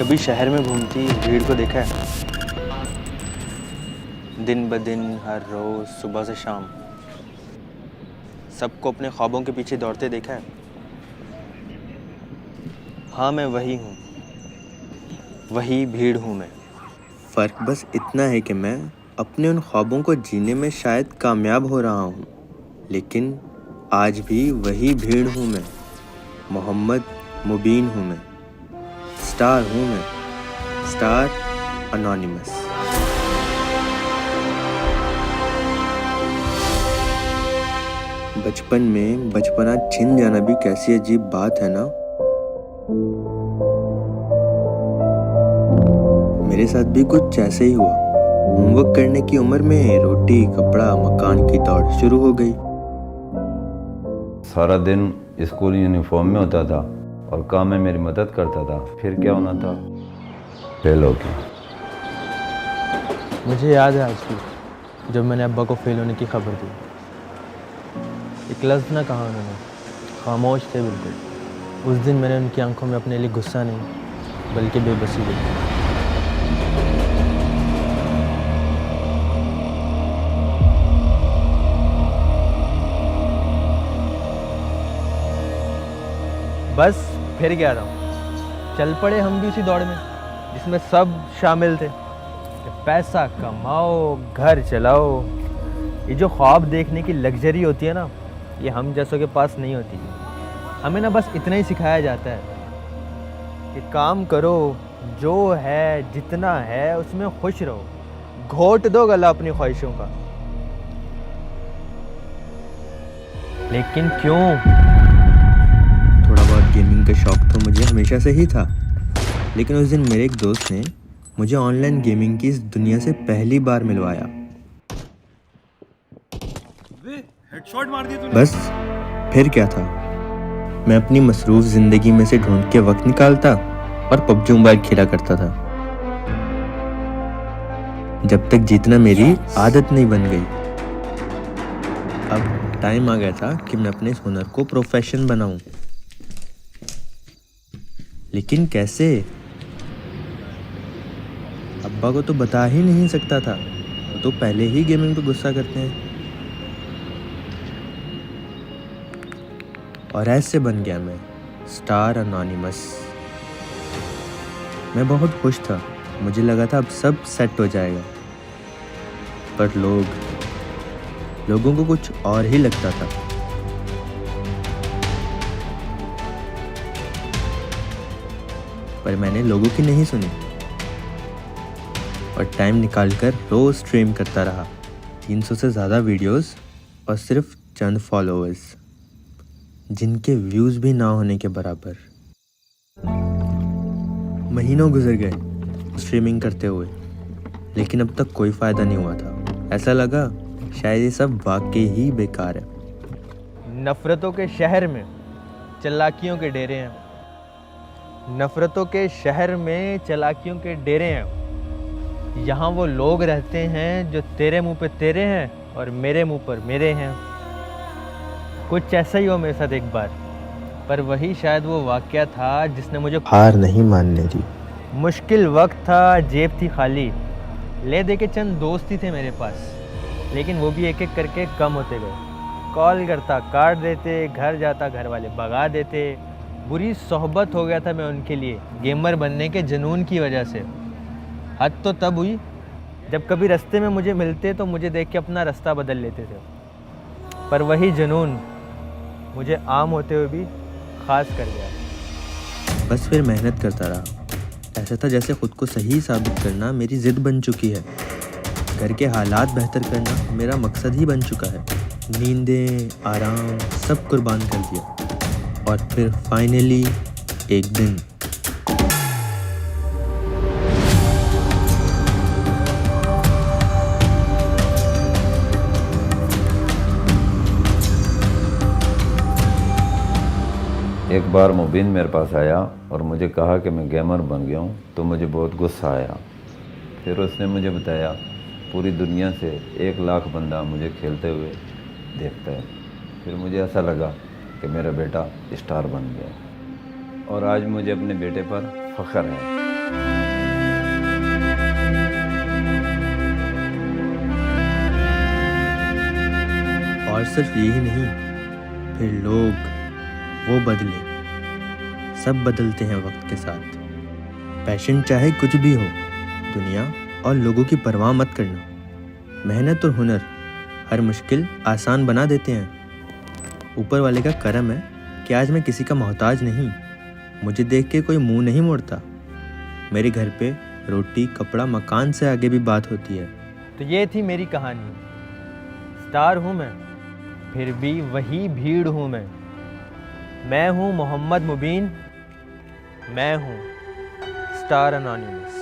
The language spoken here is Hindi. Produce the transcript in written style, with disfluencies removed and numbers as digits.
कभी शहर में घूमती भीड़ को देखा है? दिन ब दिन, हर रोज, सुबह से शाम, सबको अपने ख्वाबों के पीछे दौड़ते देखा है? हाँ, मैं वही हूँ, वही भीड़ हूँ मैं। फ़र्क बस इतना है कि मैं अपने उन ख्वाबों को जीने में शायद कामयाब हो रहा हूँ, लेकिन आज भी वही भीड़ हूँ मैं। मोहम्मद मुबीन हूँ मैं, स्टार हूँ मैं, स्टार अनोनिमस। बचपन में बचपना छिन जाना भी कैसी अजीब बात है ना। मेरे साथ भी कुछ ऐसे ही हुआ। होमवर्क करने की उम्र में रोटी, कपड़ा, मकान की दौड़ शुरू हो गई। सारा दिन स्कूल यूनिफॉर्म में होता था और काम में मेरी मदद करता था। फिर क्या होना था? फेल हो गया। मुझे याद है आज भी, जब मैंने अब्बा को फेल होने की खबर दी। एक लफ्ज़ ना कहा उन्होंने, खामोश थे बिल्कुल। उस दिन मैंने उनकी आंखों में अपने लिए गुस्सा नहीं, बल्कि बेबसी देखी। बस फिर क्या रहा, चल पड़े हम भी उसी दौड़ में जिसमें सब शामिल थे कि पैसा कमाओ, घर चलाओ। ये जो ख्वाब देखने की लग्जरी होती है ना, ये हम जैसों के पास नहीं होती। हमें ना बस इतना ही सिखाया जाता है कि काम करो, जो है जितना है उसमें खुश रहो, घोट दो गला अपनी ख्वाहिशों का। लेकिन क्यों? थोड़ा बहुत गेमिंग का शौक तो मुझे हमेशा से ही था, लेकिन उस दिन मेरे एक दोस्त ने मुझे ऑनलाइन गेमिंग की इस दुनिया से पहली बार मिलवाया। हेडशॉट मार दिया तूने। बस फिर क्या था, मैं अपनी मसरूफ जिंदगी में से ढूंढ के वक्त निकालता और पबजी मोबाइल खेला करता था, जब तक जीतना मेरी आदत नहीं बन गई। अब टाइम आ गया था कि मैं अपने इस हुनर को प्रोफेशन बनाऊं। लेकिन कैसे? अब्बा को तो बता ही नहीं सकता था, वो तो पहले ही गेमिंग पे गुस्सा करते हैं। और ऐसे बन गया मैं, स्टार अनोनिमस। मैं बहुत खुश था, मुझे लगा था अब सब सेट हो जाएगा। पर लोगों को कुछ और ही लगता था। पर मैंने लोगों की नहीं सुनी और टाइम निकालकर रोज स्ट्रीम करता रहा। 300 से ज़्यादा वीडियोस और सिर्फ चंद फॉलोअर्स, जिनके व्यूज़ भी ना होने के बराबर। महीनों गुजर गए स्ट्रीमिंग करते हुए, लेकिन अब तक कोई फ़ायदा नहीं हुआ था। ऐसा लगा शायद ये सब वाकई ही बेकार है। नफ़रतों के शहर में चालाकियों के डेरे हैं। नफ़रतों के शहर में चालाकियों के डेरे हैं। यहाँ वो लोग रहते हैं जो तेरे मुंह पे तेरे हैं और मेरे मुंह पर मेरे हैं। कुछ ऐसा ही हो मेरे साथ एक बार, पर वही शायद वो वाक़या था जिसने मुझे हार नहीं मानने दी। मुश्किल वक्त था, जेब थी खाली, ले दे के चंद दोस्त ही थे मेरे पास, लेकिन वो भी एक एक करके कम होते गए। कॉल करता काट देते, घर जाता घर वाले भगा देते। बुरी सोहबत हो गया था मैं उनके लिए, गेमर बनने के जुनून की वजह से। हद तो तब हुई जब कभी रास्ते में मुझे मिलते तो मुझे देख के अपना रास्ता बदल लेते थे। पर वही जुनून मुझे आम होते हुए भी ख़ास कर गया। बस फिर मेहनत करता रहा। ऐसा था जैसे खुद को सही साबित करना मेरी ज़िद बन चुकी है। घर के हालात बेहतर करना मेरा मकसद ही बन चुका है। नींदें, आराम सब कुर्बान कर दिया। और फिर फाइनली एक दिन एक बार मुबीन मेरे पास आया और मुझे कहा कि मैं गेमर बन गया हूँ, तो मुझे बहुत गुस्सा आया। फिर उसने मुझे बताया पूरी दुनिया से 1 लाख बंदा मुझे खेलते हुए देखता है। फिर मुझे ऐसा लगा कि मेरा बेटा स्टार बन गया और आज मुझे अपने बेटे पर फ़ख्र है। और सिर्फ यही नहीं, फिर लोग वो बदले। सब बदलते हैं वक्त के साथ। पैशन चाहे कुछ भी हो, दुनिया और लोगों की परवाह मत करना। मेहनत और हुनर हर मुश्किल आसान बना देते हैं। ऊपर वाले का करम है कि आज मैं किसी का मोहताज नहीं। मुझे देख के कोई मुंह नहीं मोड़ता। मेरे घर पे रोटी, कपड़ा, मकान से आगे भी बात होती है। तो ये थी मेरी कहानी। स्टार हूँ मैं, फिर भी वही भीड़ हूँ मैं हूँ मोहम्मद मुबीन, मैं हूँ स्टार एनोनिमस।